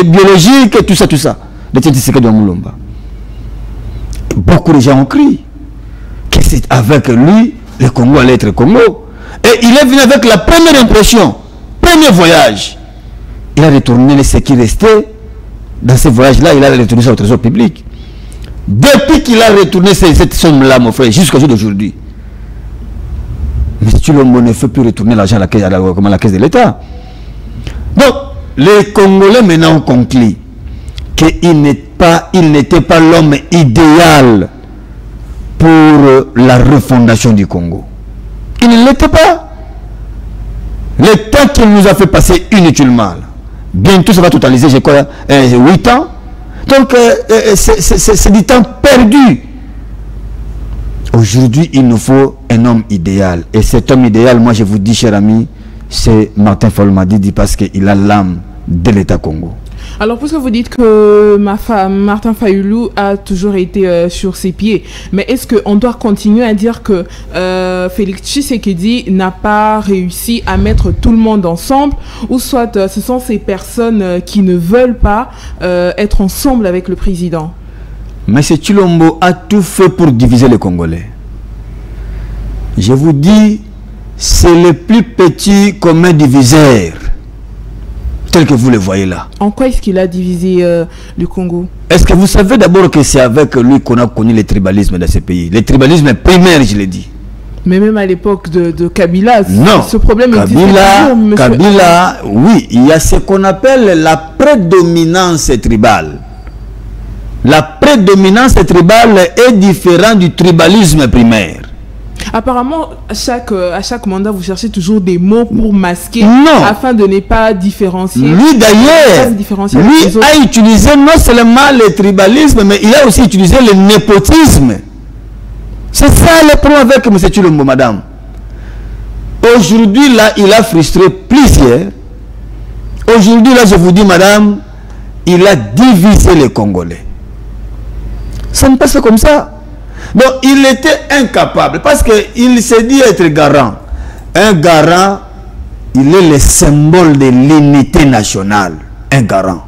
biologique, tout ça, tout ça. De Tshisekedi Moulumba. Beaucoup de gens ont crié que c'est avec lui, le Congo allait être Congo. Et il est venu avec la première impression, premier voyage. Il a retourné ce qui restait. Dans ce voyage-là, il a retourné ça au trésor public. Depuis qu'il a retourné cette somme-là, mon frère, jusqu'au jour d'aujourd'hui, M. Tshilombo ne fait plus retourner l'argent à la caisse de l'État. Donc, les Congolais maintenant ont conclu qu'il n'était pas l'homme idéal pour la refondation du Congo. Il ne l'était pas. Le temps qu'il nous a fait passer inutilement, bientôt ça va totaliser, je crois, 8 ans. Donc, c'est du temps perdu. Aujourd'hui, il nous faut un homme idéal. Et cet homme idéal, moi je vous dis, cher ami, c'est Martin Fayoulou Madidi, parce qu'il a l'âme de l'État Congo. Alors, puisque vous dites que Martin Fayoulou a toujours été sur ses pieds, mais est-ce qu'on doit continuer à dire que Félix Tshisekedi n'a pas réussi à mettre tout le monde ensemble, ou soit ce sont ces personnes qui ne veulent pas être ensemble avec le président? Mais M. Tshilombo a tout fait pour diviser les Congolais. Je vous dis, c'est le plus petit commun diviseur, tel que vous le voyez là. En quoi est-ce qu'il a divisé le Congo? Est-ce que vous savez d'abord que c'est avec lui qu'on a connu le tribalisme dans ce pays? Le tribalisme primaire, je l'ai dit. Mais même à l'époque de Kabila, non, ce problème Kabila, oui, il y a ce qu'on appelle la prédominance tribale. La prédominance tribale est différente du tribalisme primaire. Apparemment, à chaque mandat, vous cherchez toujours des mots pour masquer, non, afin de ne pas différencier. Lui d'ailleurs, lui a utilisé non seulement le tribalisme, mais il a aussi utilisé le népotisme. C'est ça le problème avec M. Tshilombo, madame. Aujourd'hui, là, il a frustré plusieurs. Aujourd'hui, là, je vous dis, madame, il a divisé les Congolais. Ça ne passe pas comme ça. Donc, il était incapable, parce qu'il s'est dit être garant. Un garant, il est le symbole de l'unité nationale. Un garant.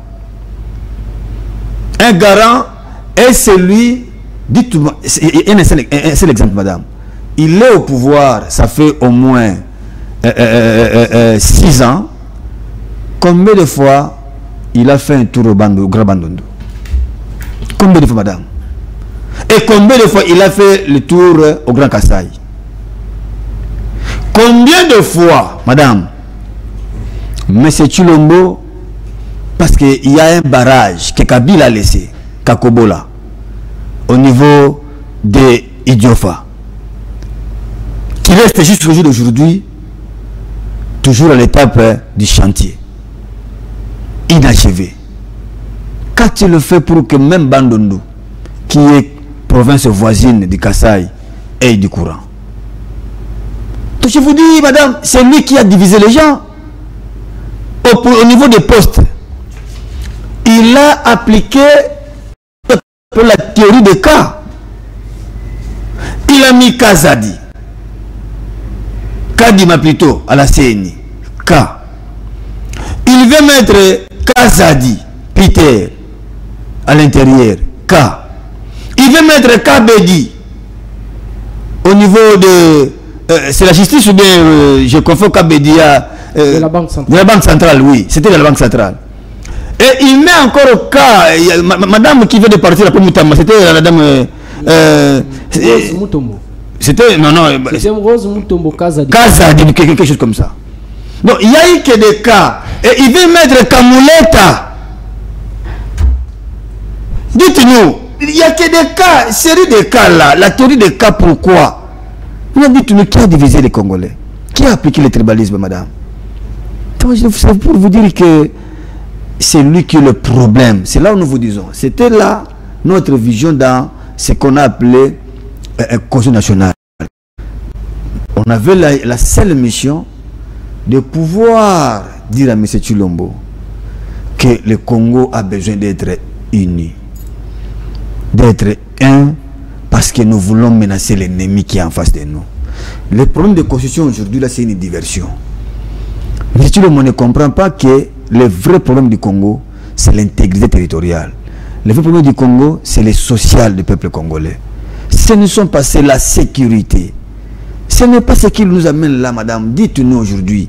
Un garant est celui, dites-moi, un seul exemple, madame. Il est au pouvoir, ça fait au moins 6 ans. Combien de fois il a fait un tour au Grand Bandundu? Combien de fois, madame? Et combien de fois il a fait le tour au Grand Kasaï? Combien de fois, madame, M. Tshilombo, parce qu'il y a un barrage que Kabila a laissé, Kakobola, au niveau de Idiofa, qui reste jusqu'au jour d'aujourd'hui, toujours à l'étape du chantier, inachevé. Quand il le fait pour que même Bandundu, qui est province voisine du Kasaï, ait du courant. Donc je vous dis, madame, c'est lui qui a divisé les gens. Au niveau des postes, il a appliqué la théorie des cas. Il a mis Kazadi, Kadima plutôt, à la CNI. K. Il veut mettre Kazadi, Peter, à l'intérieur. K. Il veut mettre Kabedi au niveau de... c'est la justice ou bien je confonds Kabedi à... de la Banque centrale. De la Banque centrale, oui. C'était de la Banque centrale. Et il met encore au cas... madame qui veut de partir après Moutamba, c'était la dame... Rose Mutombo. C'était... Non, non. C'était Rose Mutombo Kazadi. Kazadi, quelque chose comme ça. Donc, il n'y a eu que des cas. Et il veut mettre Kamuleta. Dites-nous, il n'y a que des cas, série de cas là. La théorie des cas, pourquoi? Dites-nous, qui a divisé les Congolais? Qui a appliqué le tribalisme, madame? C'est pour vous dire que c'est lui qui est le problème. C'est là où nous vous disons. C'était là notre vision dans ce qu'on a appelé un conseil national. On avait la seule mission de pouvoir dire à M. Tshilombo que le Congo a besoin d'être uni. D'être un, parce que nous voulons menacer l'ennemi qui est en face de nous. Le problème de constitution aujourd'hui, là, c'est une diversion. Mais Tshilombo ne comprend pas que le vrai problème du Congo, c'est l'intégrité territoriale. Le vrai problème du Congo, c'est le social du peuple congolais. Ce ne sont pas, c'est la sécurité. Ce n'est pas ce qui nous amène là, madame. Dites-nous aujourd'hui,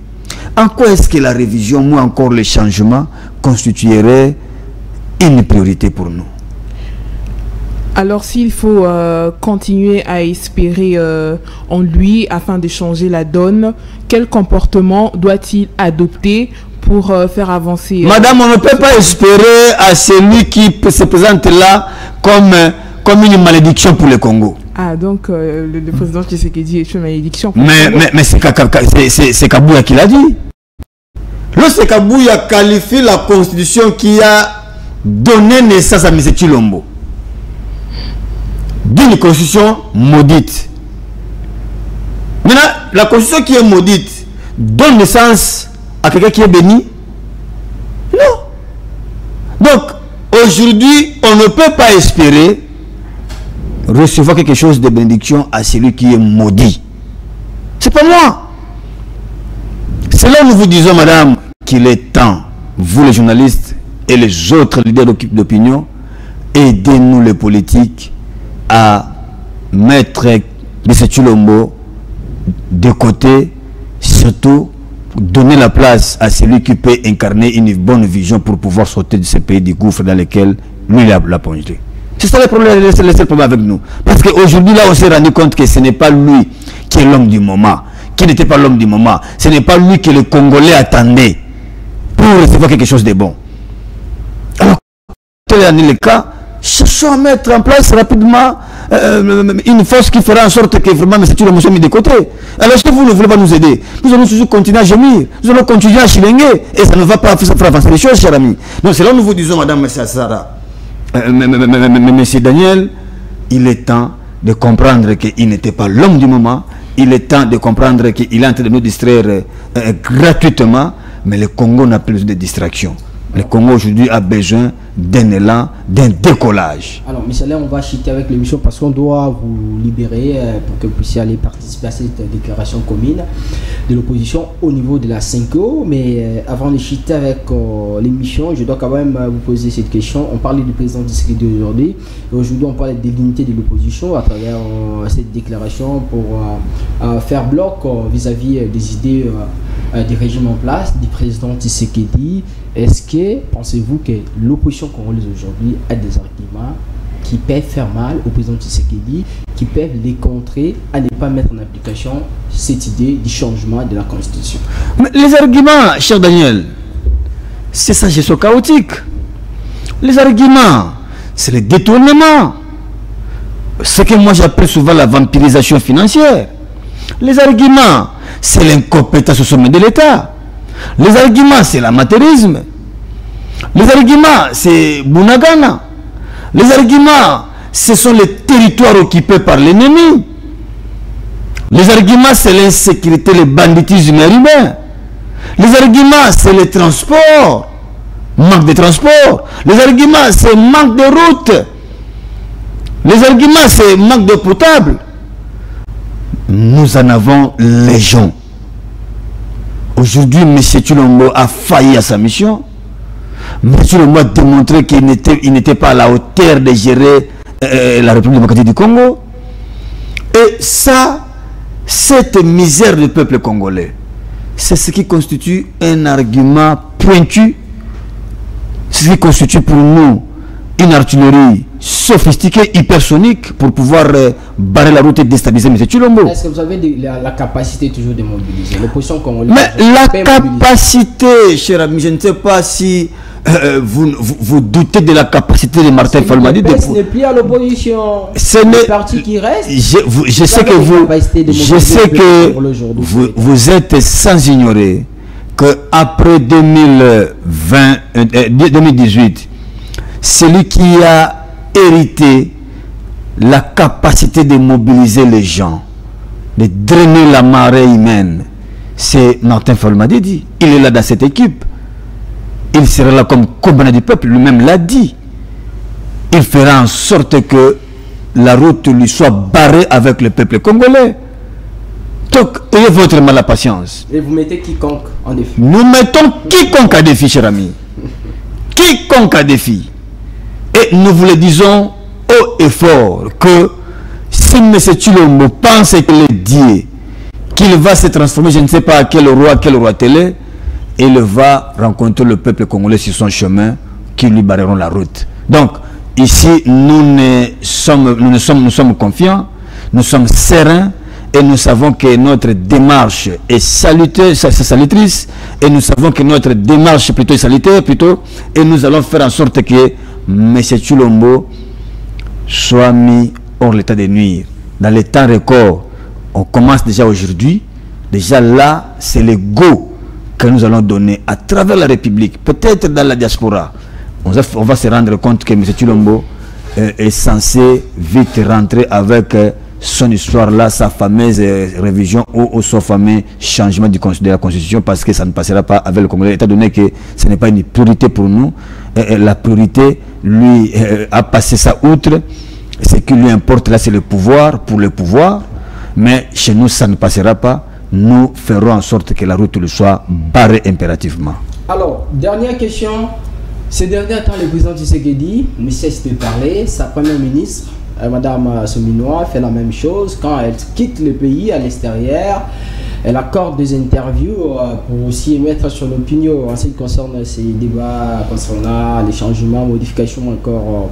en quoi est-ce que la révision, ou encore le changement, constituerait une priorité pour nous? Alors s'il faut continuer à espérer en lui afin de changer la donne, quel comportement doit-il adopter pour faire avancer madame, on ne peut pas espérer à celui qui se présente là comme une malédiction pour le Congo. Ah, donc le président Tshisekedi est une malédiction pour mais c'est Kabouya qui l'a dit. Lorsque Kabouya qualifie la constitution qui a donné naissance à M. Tshilombo d'une constitution maudite. Maintenant, la constitution qui est maudite donne naissance à quelqu'un qui est béni? Non. Donc, aujourd'hui, on ne peut pas espérer recevoir quelque chose de bénédiction à celui qui est maudit. C'est pas moi. C'est là où nous vous disons, madame, qu'il est temps, vous les journalistes et les autres leaders d'opinion, aidez-nous les politiques à mettre M. Tshilombo de côté, surtout donner la place à celui qui peut incarner une bonne vision pour pouvoir sortir de ce pays du gouffre dans lequel lui il a plongé. C'est ça le problème, le seul problème avec nous. Parce qu'aujourd'hui, là, on s'est rendu compte que ce n'est pas lui qui est l'homme du moment, qui n'était pas l'homme du moment. Ce n'est pas lui que le Congolais attendait pour recevoir quelque chose de bon. Alors, tel est le cas, cherchons à mettre en place rapidement une force qui fera en sorte que vraiment M. Tshilombo soit mis de côté. Alors si vous ne voulez pas nous aider, nous allons toujours continuer à gémir, nous allons continuer à chilinguer, et ça ne va pas faire avancer les choses, cher ami. Donc c'est là où nous vous disons, Madame Sarah, M. Daniel, il est temps de comprendre qu'il n'était pas l'homme du moment, il est temps de comprendre qu'il est en train de nous distraire gratuitement, mais le Congo n'a plus de distraction. Le Congo aujourd'hui a besoin d'un élan, d'un décollage. Alors, Michel, on va chuter avec l'émission parce qu'on doit vous libérer pour que vous puissiez aller participer à cette déclaration commune de l'opposition au niveau de la 5O. Mais avant de chuter avec l'émission, je dois quand même vous poser cette question. On parlait du président Tshisekedi aujourd'hui. Aujourd'hui, on parle de l'unité de l'opposition à travers cette déclaration pour faire bloc vis-à-vis des idées du régime en place, du président Tshisekedi. Est-ce que pensez-vous que l'opposition congolaise aujourd'hui a des arguments qui peuvent faire mal au président Tshisekedi, qui peuvent les contrer à ne pas mettre en application cette idée du changement de la Constitution? Mais les arguments, cher Daniel, c'est sa gestion chaotique. Les arguments, c'est le détournement. Ce que moi j'appelle souvent la vampirisation financière. Les arguments, c'est l'incompétence au sommet de l'État. Les arguments, c'est l'amateurisme. Les arguments, c'est Bunagana. Les arguments, ce sont les territoires occupés par l'ennemi. Les arguments, c'est l'insécurité, le banditisme urbain. Les arguments, c'est le transport. Manque de transport. Les arguments, c'est manque de route. Les arguments, c'est manque d'eau potable. Nous en avons légion. Aujourd'hui, M. Tshilombo a failli à sa mission. M. Tshilombo a démontré qu'il n'était pas à la hauteur de gérer la République démocratique du Congo. Et ça, cette misère du peuple congolais, c'est ce qui constitue un argument pointu. C'est ce qui constitue pour nous une artillerie sophistiquée, hypersonique, pour pouvoir barrer la route et déstabiliser M. Tshilombo. Est-ce que vous avez la capacité toujours de mobiliser l'opposition congolaise? Mais la capacité, cher ami, je ne sais pas si vous doutez de la capacité de Martin Falmadi. Ce n'est plus à l'opposition. C'est le parti qui reste. Je sais que vous êtes sans ignorer que après 2018, celui qui a hérité la capacité de mobiliser les gens, de drainer la marée humaine, c'est Martin Falmadi. Il est là dans cette équipe. Il sera là comme compagnon du peuple, lui-même l'a dit. Il fera en sorte que la route lui soit barrée avec le peuple congolais. Donc, ayez votre mal à patience. Et vous mettez quiconque en défi? Nous mettons quiconque à défi, cher ami. Quiconque à défi. Et nous vous le disons haut et fort que si M. Tshilombo pense qu'il est Dieu, qu'il va se transformer, je ne sais pas à quel roi télé, il va rencontrer le peuple congolais sur son chemin qui lui barreront la route. Donc, ici, nous sommes confiants, nous sommes sereins et nous savons que notre démarche est salutrice et nous savons que notre démarche plutôt est salutaire et nous allons faire en sorte que M. Tshilombo soit mis hors l'état de nuire. Dans les temps records, on commence déjà aujourd'hui. Déjà là, c'est le go que nous allons donner à travers la République, peut-être dans la diaspora. On va se rendre compte que M. Tshilombo est censé vite rentrer avec son histoire là, sa fameuse révision ou son fameux changement de la Constitution, parce que ça ne passera pas avec le Congolais, étant donné que ce n'est pas une priorité pour nous. La priorité, lui, a passé ça outre. Ce qui lui importe là, c'est le pouvoir pour le pouvoir. Mais chez nous, ça ne passera pas. Nous ferons en sorte que la route lui soit barrée impérativement. Alors, dernière question. Ces derniers temps, le président Tshisekedi ne cesse de parler. Sa première ministre, Madame Sominoa, fait la même chose. Quand elle quitte le pays à l'extérieur, elle accorde des interviews pour aussi émettre son opinion en ce qui concerne ces débats concernant les changements, modifications, encore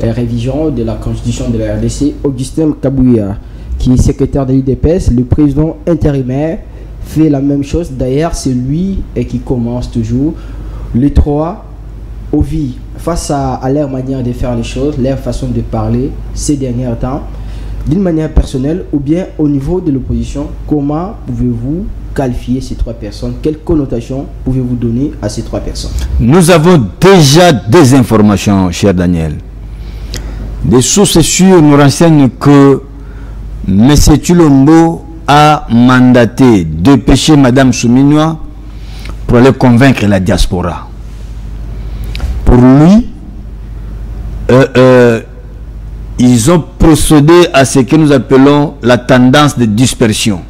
révision de la constitution de la RDC. Augustin Kabouya, qui est secrétaire de l'IDPS, le président intérimaire, fait la même chose. D'ailleurs, c'est lui qui commence toujours. Le 3 Ovi, face à leur manière de faire les choses, leur façon de parler ces derniers temps, d'une manière personnelle ou bien au niveau de l'opposition, comment pouvez-vous qualifier ces trois personnes? Quelle connotation pouvez-vous donner à ces trois personnes? Nous avons déjà des informations, cher Daniel. Des sources sûres nous renseignent que M. Tshilombo a mandaté de pêcher Mme Souminois pour aller convaincre la diaspora. Pour lui, ils ont procédé à ce que nous appelons la tendance de dispersion.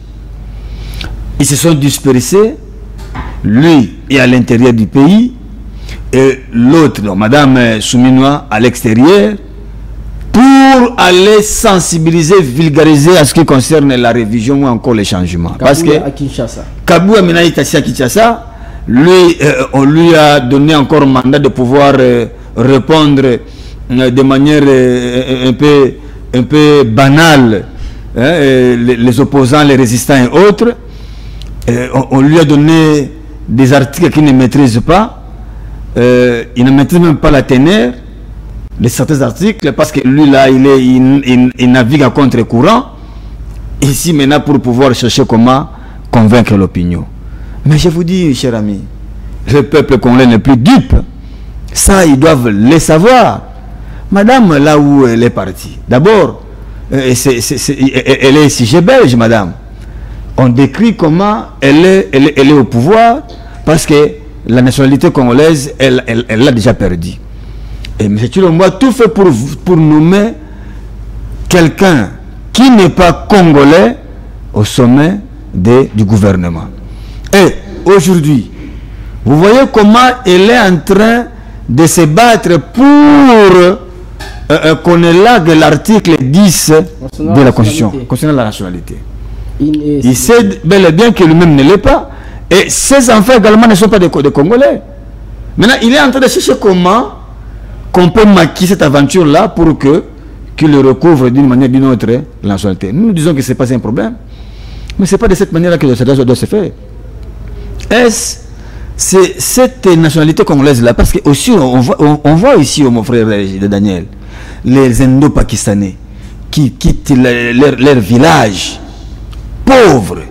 Ils se sont dispersés, lui est à l'intérieur du pays, et l'autre, Mme Souminois, à l'extérieur, pour aller sensibiliser, vulgariser à ce qui concerne la révision ou encore les changements. Parce que Kabou a mené à Kinshasa, lui, on lui a donné encore un mandat de pouvoir répondre de manière un peu banale, hein, les opposants, les résistants et autres. On lui a donné des articles qu'il ne maîtrise pas. Il ne maîtrise même pas la teneur de certains articles parce que lui là il navigue à contre-courant ici maintenant pour pouvoir chercher comment convaincre l'opinion. Mais je vous dis, cher ami, le peuple congolais n'est plus dupe. Ça, ils doivent le savoir. Madame, là où elle est partie, d'abord, elle est sujet belge, madame. On décrit comment elle est au pouvoir parce que la nationalité congolaise, elle l'a déjà perdue. Et M. Tshilombo a tout fait pour nommer quelqu'un qui n'est pas congolais au sommet du gouvernement. Et aujourd'hui, vous voyez comment elle est en train de se battre pour qu'on élague l'article 10 de la Constitution concernant la nationalité. Il sait bel et bien que lui-même ne l'est pas. Et ses enfants également ne sont pas des Congolais. Maintenant, il est en train de chercher comment qu'on peut maquiller cette aventure-là pour qu'il recouvre d'une manière ou d'une autre la nationalité. Nous disons que ce n'est pas un problème. Mais ce n'est pas de cette manière-là que ça doit se faire. C'est cette nationalité congolaise-là, parce que aussi on voit ici, mon frère Daniel, les Indo-Pakistanais qui quittent leur village pauvres,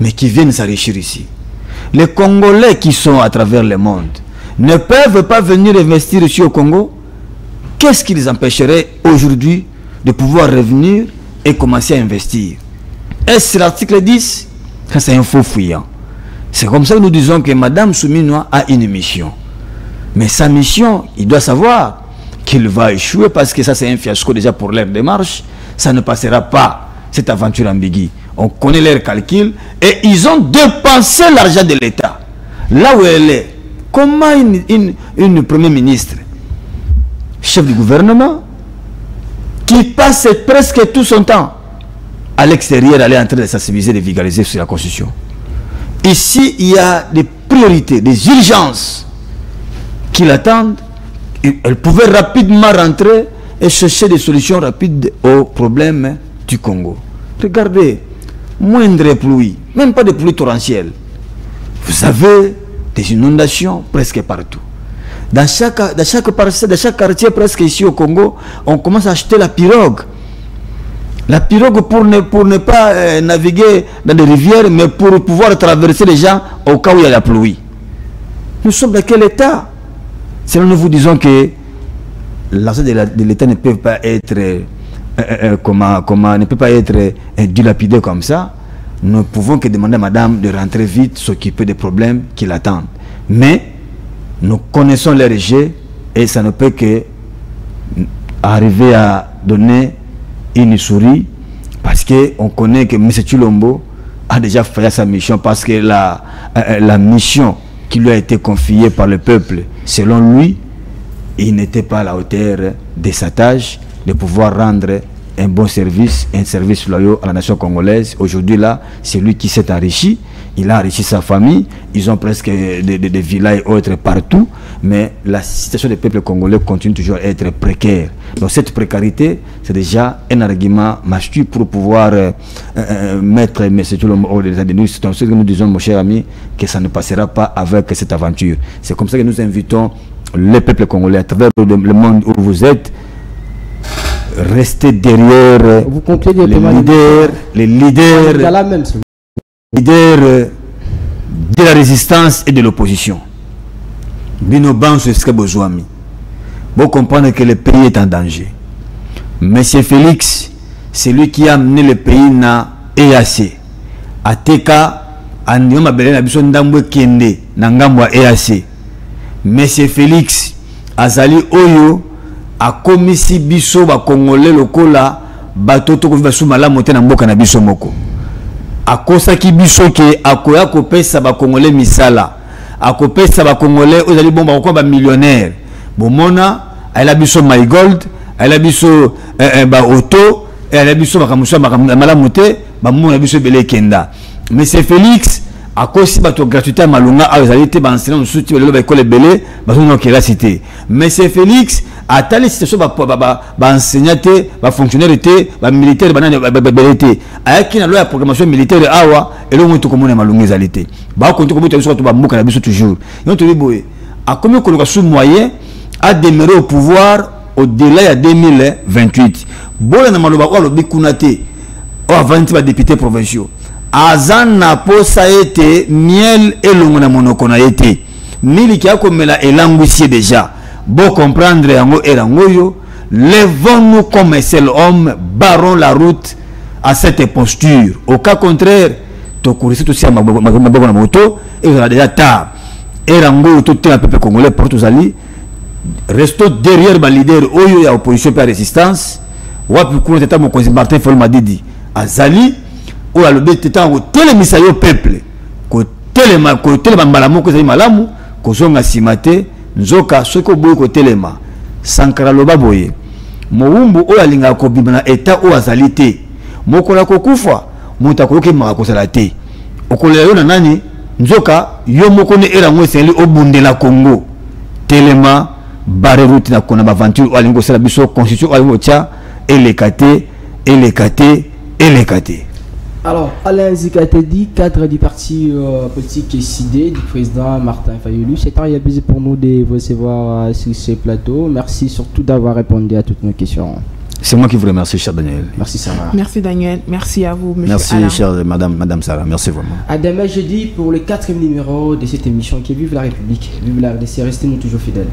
mais qui viennent s'enrichir ici. Les Congolais qui sont à travers le monde ne peuvent pas venir investir ici au Congo. Qu'est-ce qui les empêcherait aujourd'hui de pouvoir revenir et commencer à investir? Est-ce l'article 10? Ça, c'est un faux fuyant. C'est comme ça que nous disons que Mme Souminois a une mission. Mais sa mission, il doit savoir qu'il va échouer parce que ça, c'est un fiasco déjà pour leur démarche. Ça ne passera pas, cette aventure ambiguë. On connaît leurs calculs et ils ont dépensé l'argent de l'État. Là où elle est, comment une première ministre, chef du gouvernement, qui passe presque tout son temps à l'extérieur, elle est en train de sensibiliser, de vulgariser sur la Constitution. Ici, il y a des priorités, des urgences qui l'attendent. Elle pouvait rapidement rentrer et chercher des solutions rapides aux problèmes du Congo. Regardez, moindre pluie, même pas de pluie torrentielle. Vous avez des inondations presque partout. Dans chaque quartier presque ici au Congo, on commence à acheter la pirogue. La pirogue pour ne pas naviguer dans des rivières, mais pour pouvoir traverser les gens au cas où il y a la pluie. Nous sommes dans quel état? Si nous vous disons que l'argent de l'État ne peut pas être ne peut pas être dilapidé comme ça, nous pouvons que demander à madame de rentrer vite, s'occuper des problèmes qui l'attendent. Mais nous connaissons les rejets et ça ne peut que arriver à donner une souris parce qu'on connaît que M. Tshilombo a déjà fait sa mission parce que la mission qui lui a été confiée par le peuple, selon lui, il n'était pas à la hauteur de sa tâche de pouvoir rendre un bon service, un service loyal à la nation congolaise. Aujourd'hui là, c'est lui qui s'est enrichi, il a enrichi sa famille, ils ont presque des villas et autres partout, mais la situation des peuples congolais continue toujours à être précaire. Donc cette précarité, c'est déjà un argument mastu pour pouvoir mettre M. Tshilombo hors des adénus. C'est ce que nous disons, mon cher ami, que ça ne passera pas avec cette aventure. C'est comme ça que nous invitons les peuples congolais, à travers le monde où vous êtes, restez derrière Vous comprenez les leaders de la résistance et de l'opposition. Vous comprenez que le pays est en danger. Monsieur Félix, c'est lui qui a amené le pays na EAC. Ateka, Andioma Belena Bison Ndambwe Kende, Nangambwa EAC. Monsieur Félix, Azali Oyo, a komisi biso ba Congolais lokola, batoto ko sous malamu te na mboka na biso moko. Akosa ki biso ke akoya kopesa ba Congolais misala. Akopesa ba Congolais ozali bomba ko ba millionnaire. Bomona, elle a biso My Gold, elle a biso ba auto, elle a biso bakamusa malamu te, ba mona biso belé kenda. Mais c'est Félix à cause de gratuité à Malunga a réalité ba enseignant soutien le école belé ba non qui la cité. Mais c'est Félix à telle situation ba enseignant ba fonctionnaire ba militaire ba belé ayaki na loi de programmation militaire awa et le monde comme on Malunga réalité. Ba ko to biso to ba muka na biso toujours. Yon to boye a combien que le moyen a demeuré au pouvoir au-delà de 2028. Bon na maloba ko lo bikunate o avanti ba député provinciaux. Azan na posa été miel et longona monoko na été mili ki akomela elangwisi déjà bon comprendre yango erangoyo levons-nous comme un seul homme barrons la route à cette posture au cas contraire to kurisi to sia maboko na moto et on a déjà tard erangoyo to te peuple congolais pour tous ali restons derrière ba leader oyo ya opposition par résistance wapi kuna tata mo konzi Martin Fayulu Madidi azali ou à l'objet de temps tel misayo peuple côté malamu ko zali malamu ko zonga simate nzoka soko boy ko telema sankara loba boye moumbu o alinga ko bibana état o azalité mokola ko kufa muta ko ke maka ko salate okolela yo na nani nzoka yo moko ne era ngweseli obundela Congo telema bare route na kona aventure alingo sala biso constitution alingo tia elekate. Alors, Alain Zikate dit, cadre du parti politique SID, du président Martin Fayulu. C'est temps abusé pour nous de vous recevoir sur ce plateau. Merci surtout d'avoir répondu à toutes nos questions. C'est moi qui vous remercie, cher Daniel. Merci, Sarah. Merci, Daniel. Merci à vous, monsieur Merci, Alain. chère madame Sarah. Merci vraiment. À demain jeudi pour le 4e numéro de cette émission qui est Vive la République. Vive la RDC. Restez-nous toujours fidèles.